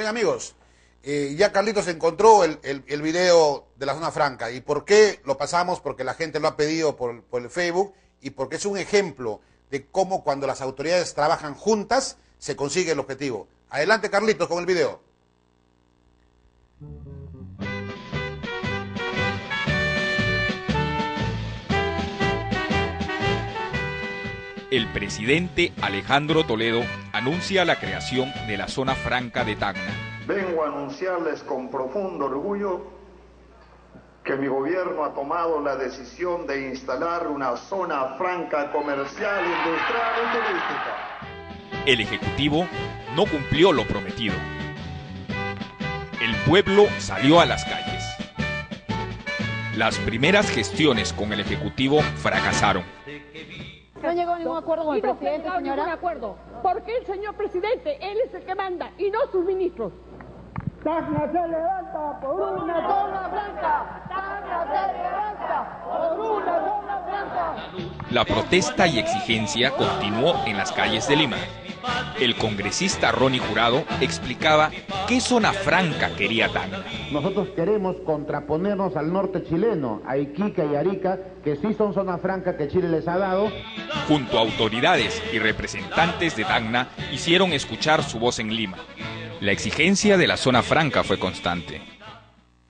Bien, amigos, ya Carlitos encontró el video de la zona franca. ¿Y por qué lo pasamos? Porque la gente lo ha pedido por el Facebook y porque es un ejemplo de cómo cuando las autoridades trabajan juntas se consigue el objetivo. Adelante, Carlitos, con el video. El presidente Alejandro Toledo anuncia la creación de la zona franca de Tacna. Vengo a anunciarles con profundo orgullo que mi gobierno ha tomado la decisión de instalar una zona franca comercial, industrial y turística. El Ejecutivo no cumplió lo prometido. El pueblo salió a las calles. Las primeras gestiones con el Ejecutivo fracasaron. No llegó a ningún acuerdo con el presidente, señora. Ningún acuerdo. Porque el señor presidente, él es el que manda y no sus ministros. Tacna se levanta por una zona franca. Tacna se levanta por una zona franca. La protesta y exigencia continuó en las calles de Lima. El congresista Ronnie Jurado explicaba qué zona franca quería Tacna. Nosotros queremos contraponernos al norte chileno, a Iquique y Arica, que sí son zona franca que Chile les ha dado. Junto a autoridades y representantes de Tacna hicieron escuchar su voz en Lima. La exigencia de la zona franca fue constante.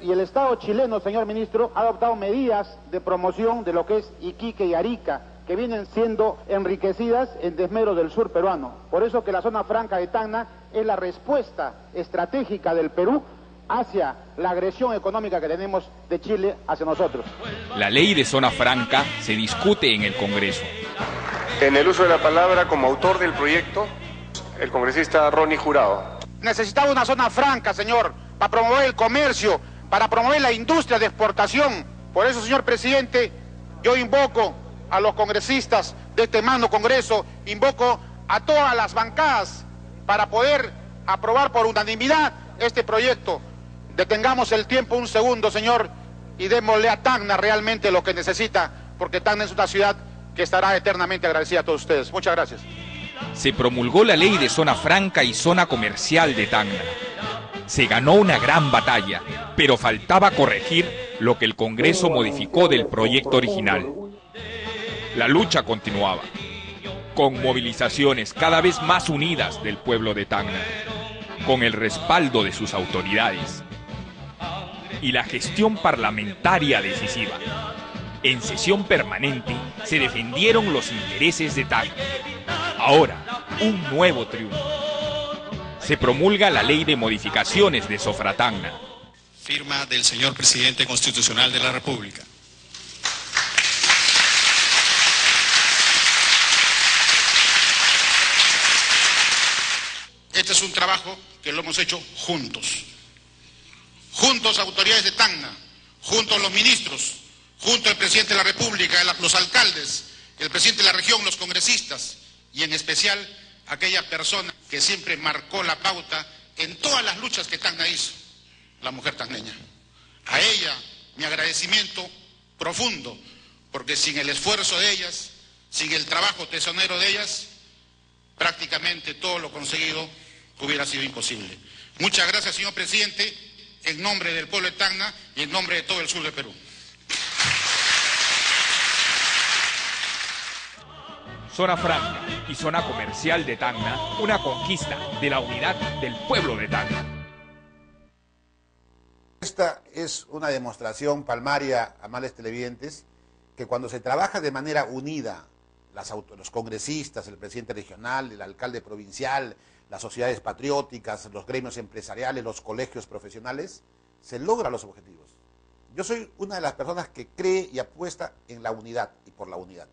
Y el Estado chileno, señor ministro, ha adoptado medidas de promoción de lo que es Iquique y Arica, que vienen siendo enriquecidas en desmedro del sur peruano. Por eso que la zona franca de Tacna es la respuesta estratégica del Perú hacia la agresión económica que tenemos de Chile hacia nosotros. La ley de zona franca se discute en el Congreso. En el uso de la palabra como autor del proyecto, el congresista Ronnie Jurado. Necesitamos una zona franca, señor, para promover el comercio, para promover la industria de exportación. Por eso, señor presidente, yo invoco a los congresistas de este magno Congreso, invoco a todas las bancadas para poder aprobar por unanimidad este proyecto. Detengamos el tiempo un segundo, señor, y démosle a Tacna realmente lo que necesita, porque Tacna es una ciudad que estará eternamente agradecida a todos ustedes. Muchas gracias. Se promulgó la ley de zona franca y zona comercial de Tacna. Se ganó una gran batalla, pero faltaba corregir lo que el Congreso modificó del proyecto original. La lucha continuaba, con movilizaciones cada vez más unidas del pueblo de Tacna, con el respaldo de sus autoridades y la gestión parlamentaria decisiva. En sesión permanente se defendieron los intereses de Tacna. Ahora, un nuevo triunfo. Se promulga la ley de modificaciones de Sofratacna. Firma del señor presidente constitucional de la República. Este es un trabajo que lo hemos hecho juntos. Juntos, autoridades de Tacna, juntos los ministros, junto al presidente de la República, los alcaldes, el presidente de la región, los congresistas y en especial aquella persona que siempre marcó la pauta en todas las luchas que Tacna hizo, la mujer tacneña. A ella mi agradecimiento profundo, porque sin el esfuerzo de ellas, sin el trabajo tesonero de ellas, prácticamente todo lo conseguido hubiera sido imposible. Muchas gracias, señor presidente, en nombre del pueblo de Tacna y en nombre de todo el sur de Perú. Zona franca y zona comercial de Tacna, una conquista de la unidad del pueblo de Tacna. Esta es una demostración palmaria, amables televidentes, que cuando se trabaja de manera unida, los congresistas, el presidente regional, el alcalde provincial, las sociedades patrióticas, los gremios empresariales, los colegios profesionales, se logran los objetivos. Yo soy una de las personas que cree y apuesta en la unidad y por la unidad.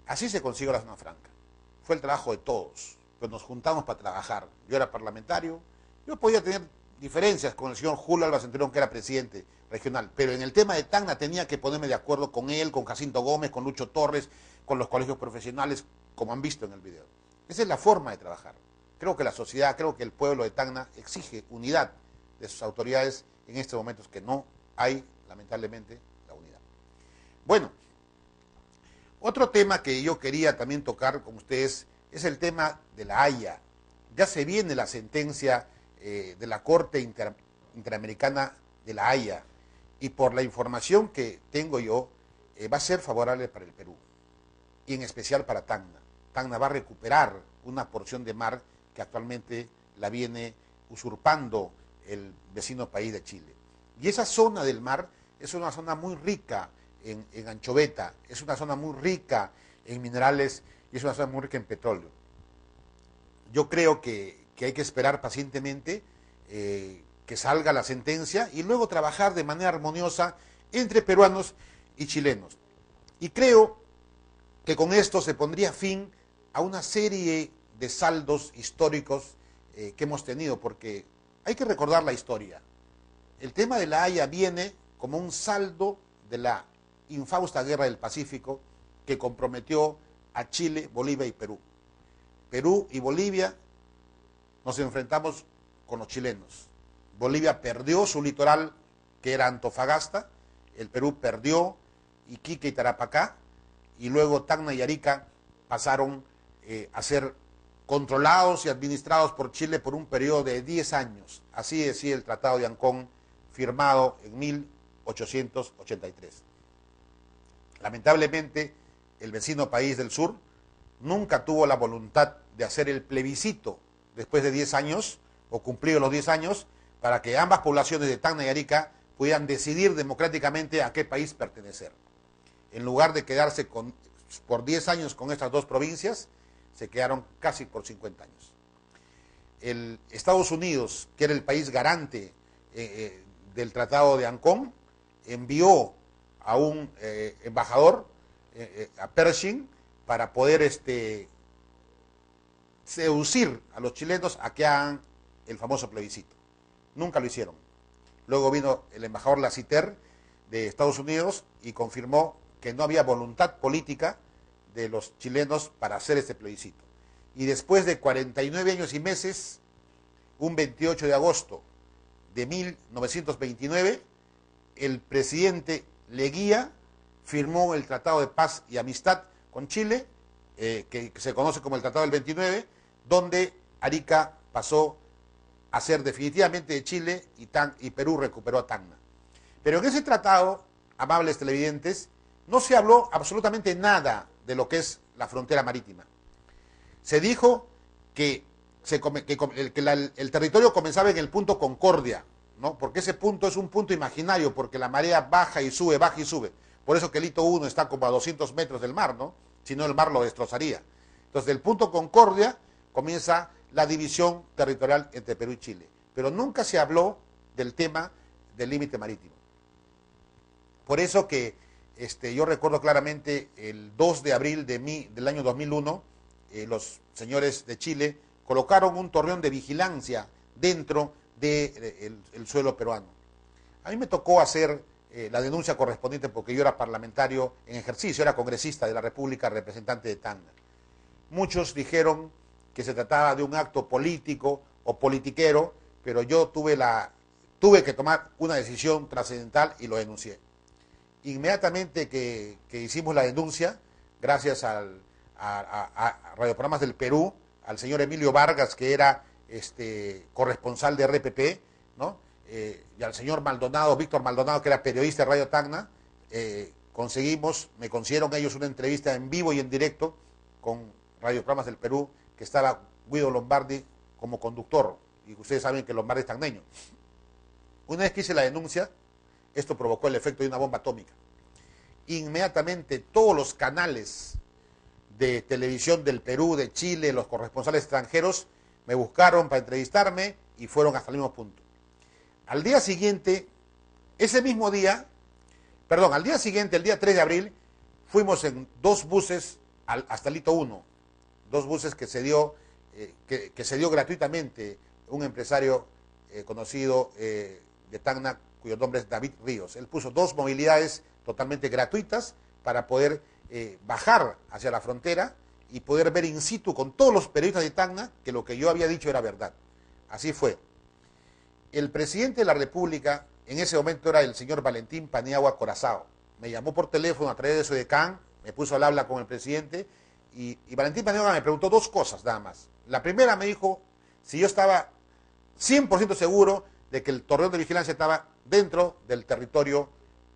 Así se consiguió la zona franca. Fue el trabajo de todos, pues nos juntamos para trabajar. Yo era parlamentario, yo podía tener diferencias con el señor Julio Alba Centurión, que era presidente regional, pero en el tema de Tacna tenía que ponerme de acuerdo con él, con Jacinto Gómez, con Lucho Torres, con los colegios profesionales, como han visto en el video. Esa es la forma de trabajar. Creo que la sociedad, creo que el pueblo de Tacna exige unidad de sus autoridades en estos momentos que no hay, lamentablemente, la unidad. Bueno, otro tema que yo quería también tocar con ustedes es el tema de La Haya. Ya se viene la sentencia de la Corte Interamericana de La Haya, y por la información que tengo yo, va a ser favorable para el Perú, y en especial para Tacna. Tacna va a recuperar una porción de mar que actualmente la viene usurpando el vecino país de Chile. Y esa zona del mar es una zona muy rica en anchoveta, es una zona muy rica en minerales y es una zona muy rica en petróleo. Yo creo que hay que esperar pacientemente que salga la sentencia y luego trabajar de manera armoniosa entre peruanos y chilenos. Y creo que con esto se pondría fin a una serie de saldos históricos que hemos tenido, porque hay que recordar la historia. El tema de La Haya viene como un saldo de la infausta guerra del Pacífico que comprometió a Chile, Bolivia y Perú. Perú y Bolivia nos enfrentamos con los chilenos. Bolivia perdió su litoral, que era Antofagasta, el Perú perdió Iquique y Tarapacá, y luego Tacna y Arica pasaron a ser controlados y administrados por Chile por un periodo de 10 años. Así decía el Tratado de Ancón, firmado en 1883. Lamentablemente, el vecino país del sur nunca tuvo la voluntad de hacer el plebiscito después de 10 años, o cumplidos los 10 años, para que ambas poblaciones de Tacna y Arica pudieran decidir democráticamente a qué país pertenecer. En lugar de quedarse por 10 años con estas dos provincias, se quedaron casi por 50 años. El Estados Unidos, que era el país garante del Tratado de Ancón, envió a un embajador, a Pershing, para poder seducir a los chilenos a que hagan el famoso plebiscito. Nunca lo hicieron. Luego vino el embajador Lassiter de Estados Unidos y confirmó que no había voluntad política de los chilenos para hacer este plebiscito. Y después de 49 años y meses, un 28 de agosto de 1929, el presidente Leguía firmó el Tratado de Paz y Amistad con Chile, que se conoce como el Tratado del 29, donde Arica pasó a ser definitivamente de Chile y Perú recuperó a Tacna. Pero en ese tratado, amables televidentes, no se habló absolutamente nada de lo que es la frontera marítima. Se dijo que el territorio comenzaba en el punto Concordia, ¿no? Porque ese punto es un punto imaginario, porque la marea baja y sube, baja y sube. Por eso que el hito 1 está como a 200 metros del mar, ¿no? Si no, el mar lo destrozaría. Entonces, del punto Concordia comienza la división territorial entre Perú y Chile. Pero nunca se habló del tema del límite marítimo. Por eso que yo recuerdo claramente el 2 de abril del año 2001, los señores de Chile colocaron un torreón de vigilancia dentro del suelo peruano. A mí me tocó hacer la denuncia correspondiente porque yo era parlamentario en ejercicio, era congresista de la República, representante de Tacna. Muchos dijeron que se trataba de un acto político o politiquero, pero yo tuve que tomar una decisión trascendental y lo denuncié. Inmediatamente que hicimos la denuncia, gracias a Radioprogramas del Perú, al señor Emilio Vargas, que era corresponsal de RPP, ¿no? Y al señor Maldonado, Víctor Maldonado, que era periodista de Radio Tacna, me consiguieron ellos una entrevista en vivo y en directo con Radioprogramas del Perú, que estaba Guido Lombardi como conductor, y ustedes saben que Lombardi es tacneño. Una vez que hice la denuncia, esto provocó el efecto de una bomba atómica. Inmediatamente todos los canales de televisión del Perú, de Chile, los corresponsales extranjeros, me buscaron para entrevistarme y fueron hasta el mismo punto. Al día siguiente, el día 3 de abril, fuimos en 2 buses hasta el hito 1, 2 buses que se dio gratuitamente un empresario conocido de Tacna, cuyo nombre es David Ríos. Él puso 2 movilidades totalmente gratuitas para poder bajar hacia la frontera y poder ver in situ con todos los periodistas de Tacna que lo que yo había dicho era verdad. Así fue. El presidente de la República en ese momento era el señor Valentín Paniagua Corazao. Me llamó por teléfono a través de su decán, me puso al habla con el presidente y Valentín Paniagua me preguntó 2 cosas nada más. La primera me dijo si yo estaba 100% seguro de que el torreón de vigilancia estaba dentro del territorio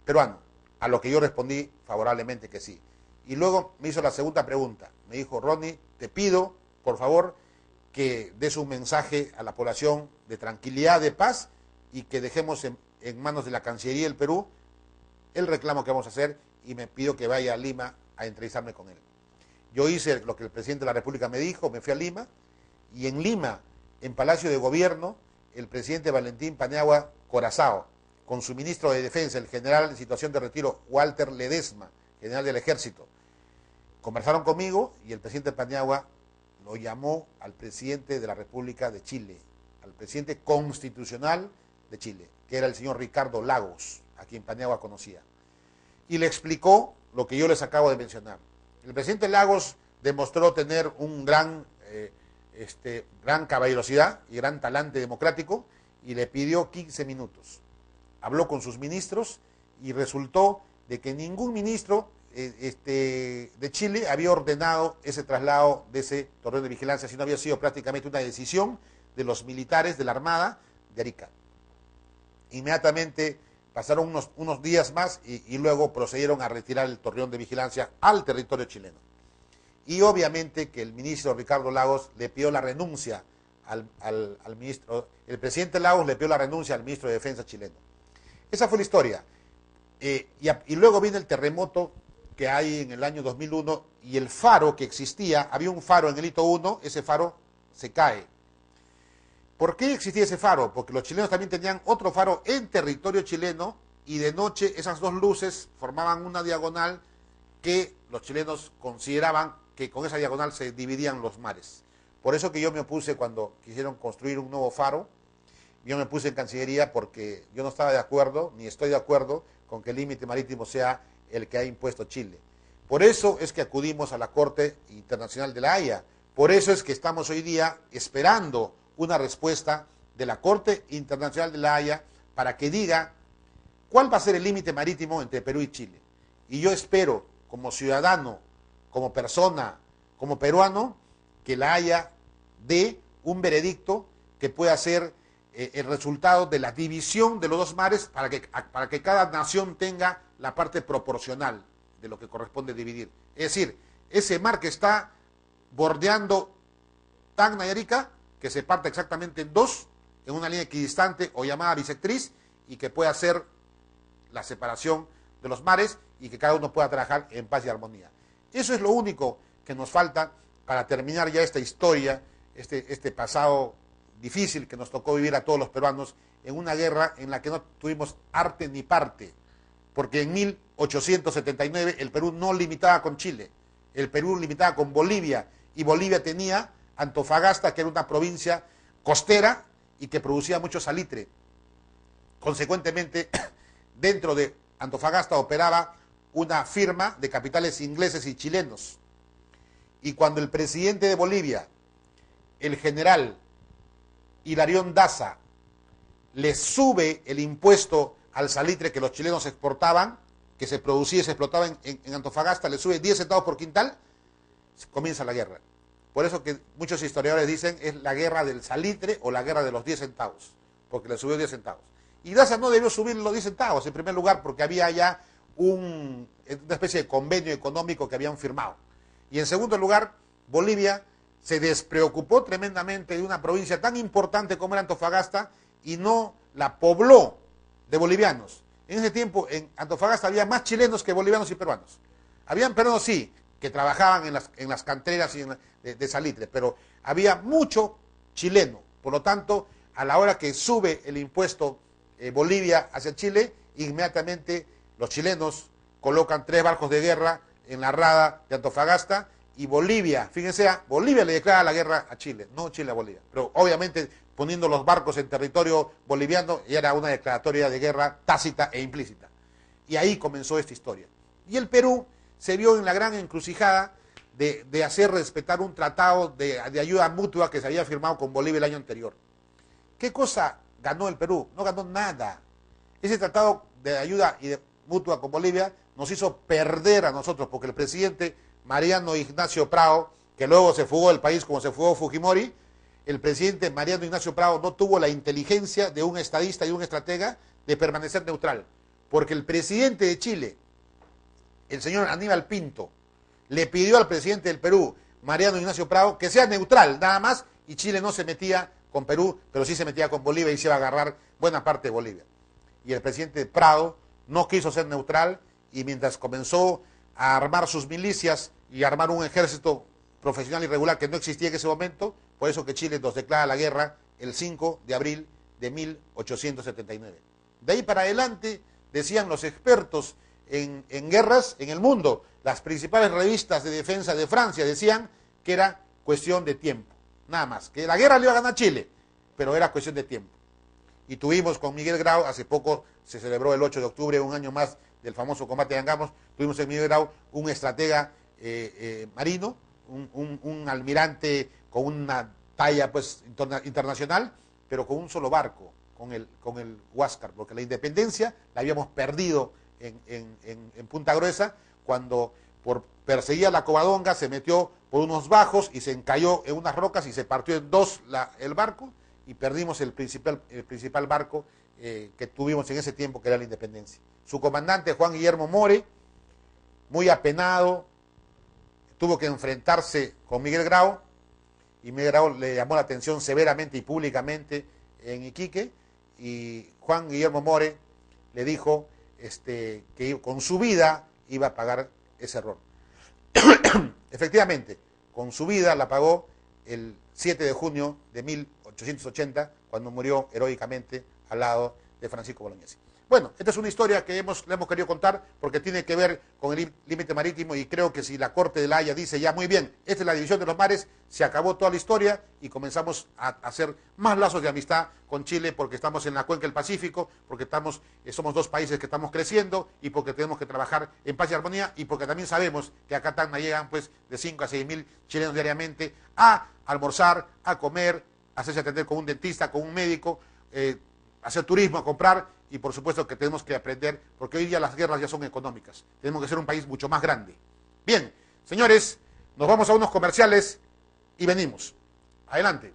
peruano, a lo que yo respondí favorablemente que sí. Y luego me hizo la segunda pregunta, me dijo: Ronnie, te pido, por favor, que des un mensaje a la población de tranquilidad, de paz, y que dejemos en manos de la Cancillería del Perú el reclamo que vamos a hacer, y me pido que vaya a Lima a entrevistarme con él. Yo hice lo que el presidente de la República me dijo, me fui a Lima, y en Lima, en Palacio de Gobierno, el presidente Valentín Paniagua Corazao, con su ministro de Defensa, el general en situación de retiro, Walter Ledesma, general del Ejército, conversaron conmigo, y el presidente Paniagua lo llamó al presidente de la República de Chile, al presidente constitucional de Chile, que era el señor Ricardo Lagos, a quien Paniagua conocía, y le explicó lo que yo les acabo de mencionar. El presidente Lagos demostró tener un gran caballerosidad y gran talante democrático, y le pidió 15 minutos. Habló con sus ministros y resultó de que ningún ministro de Chile había ordenado ese traslado de ese torreón de vigilancia, sino había sido prácticamente una decisión de los militares de la Armada de Arica. Inmediatamente pasaron unos días más y luego procedieron a retirar el torreón de vigilancia al territorio chileno. Y obviamente que el ministro Ricardo Lagos le pidió la renuncia al ministro, el presidente Lagos le pidió la renuncia al ministro de Defensa chileno. Esa fue la historia. Y luego viene el terremoto que hay en el año 2001, y el faro que existía, había un faro en el Hito 1, ese faro se cae. ¿Por qué existía ese faro? Porque los chilenos también tenían otro faro en territorio chileno, y de noche esas dos luces formaban una diagonal que los chilenos consideraban que con esa diagonal se dividían los mares. Por eso que yo me opuse cuando quisieron construir un nuevo faro. Yo me puse en Cancillería porque yo no estaba de acuerdo, ni estoy de acuerdo, con que el límite marítimo sea el que ha impuesto Chile. Por eso es que acudimos a la Corte Internacional de La Haya. Por eso es que estamos hoy día esperando una respuesta de la Corte Internacional de La Haya para que diga cuál va a ser el límite marítimo entre Perú y Chile. Y yo espero, como ciudadano, como persona, como peruano, que La Haya dé un veredicto que pueda ser el resultado de la división de los dos mares, para que cada nación tenga la parte proporcional de lo que corresponde dividir. Es decir, ese mar que está bordeando Tacna y Arica, que se parte exactamente en dos, en una línea equidistante o llamada bisectriz, y que pueda hacer la separación de los mares y que cada uno pueda trabajar en paz y armonía. Eso es lo único que nos falta para terminar ya esta historia, este pasado difícil que nos tocó vivir a todos los peruanos en una guerra en la que no tuvimos arte ni parte, porque en 1879 el Perú no limitaba con Chile, el Perú limitaba con Bolivia, y Bolivia tenía Antofagasta, que era una provincia costera y que producía mucho salitre. Consecuentemente, dentro de Antofagasta operaba una firma de capitales ingleses y chilenos. Y cuando el presidente de Bolivia, el general Hilarión Daza, le sube el impuesto al salitre que los chilenos exportaban, que se producía y se explotaba en Antofagasta, le sube 10 centavos por quintal, comienza la guerra. Por eso que muchos historiadores dicen es la guerra del salitre o la guerra de los 10 centavos, porque le subió 10 centavos. Y Daza no debió subir los 10 centavos, en primer lugar, porque había ya una especie de convenio económico que habían firmado. Y en segundo lugar, Bolivia se despreocupó tremendamente de una provincia tan importante como era Antofagasta y no la pobló de bolivianos. En ese tiempo en Antofagasta había más chilenos que bolivianos y peruanos. Habían peruanos, sí, que trabajaban en las canteras y de salitre, pero había mucho chileno. Por lo tanto, a la hora que sube el impuesto Bolivia hacia Chile, inmediatamente los chilenos colocan 3 barcos de guerra en la rada de Antofagasta, y Bolivia, fíjense, Bolivia le declara la guerra a Chile, no Chile a Bolivia. Pero obviamente poniendo los barcos en territorio boliviano ya era una declaratoria de guerra tácita e implícita. Y ahí comenzó esta historia. Y el Perú se vio en la gran encrucijada de hacer respetar un tratado de ayuda mutua que se había firmado con Bolivia el año anterior. ¿Qué cosa ganó el Perú? No ganó nada. Ese tratado de ayuda mutua con Bolivia nos hizo perder a nosotros, porque el presidente Mariano Ignacio Prado, que luego se fugó del país como se fugó Fujimori, el presidente Mariano Ignacio Prado no tuvo la inteligencia de un estadista y un estratega de permanecer neutral, porque el presidente de Chile, el señor Aníbal Pinto, le pidió al presidente del Perú, Mariano Ignacio Prado, que sea neutral, nada más, y Chile no se metía con Perú, pero sí se metía con Bolivia y se iba a agarrar buena parte de Bolivia. Y el presidente Prado no quiso ser neutral, y mientras comenzó a armar sus milicias y a armar un ejército profesional y regular que no existía en ese momento, por eso que Chile nos declara la guerra el 5 de abril de 1879. De ahí para adelante, decían los expertos en guerras en el mundo, las principales revistas de defensa de Francia decían que era cuestión de tiempo, nada más, que la guerra le iba a ganar Chile, pero era cuestión de tiempo. Y tuvimos con Miguel Grau, hace poco se celebró el 8 de octubre, un año más del famoso combate de Angamos, tuvimos en Miguel Grau un estratega marino, un almirante con una talla pues internacional, pero con un solo barco, con el Huáscar, porque la independencia la habíamos perdido en Punta Gruesa, cuando por perseguir a la Covadonga se metió por unos bajos y se encalló en unas rocas y se partió en dos el barco, y perdimos el principal barco que tuvimos en ese tiempo, que era la independencia. Su comandante, Juan Guillermo More, muy apenado, tuvo que enfrentarse con Miguel Grau, y Miguel Grau le llamó la atención severamente y públicamente en Iquique, y Juan Guillermo More le dijo que con su vida iba a pagar ese error. Efectivamente, con su vida la pagó el 7 de junio de 1880, cuando murió heroicamente al lado de Francisco Bolognesi. Bueno, esta es una historia que le hemos querido contar porque tiene que ver con el límite marítimo, y creo que si la Corte de la Haya dice ya muy bien, esta es la división de los mares, se acabó toda la historia y comenzamos a hacer más lazos de amistad con Chile, porque estamos en la cuenca del Pacífico, porque somos dos países que estamos creciendo, y porque tenemos que trabajar en paz y armonía, y porque también sabemos que acá a Tacna llegan pues de 5 a 6 mil chilenos diariamente a almorzar, a comer, a hacerse atender con un dentista, con un médico, hacer turismo, a comprar. Y por supuesto que tenemos que aprender, porque hoy día las guerras ya son económicas. Tenemos que ser un país mucho más grande. Bien, señores, nos vamos a unos comerciales y venimos. Adelante.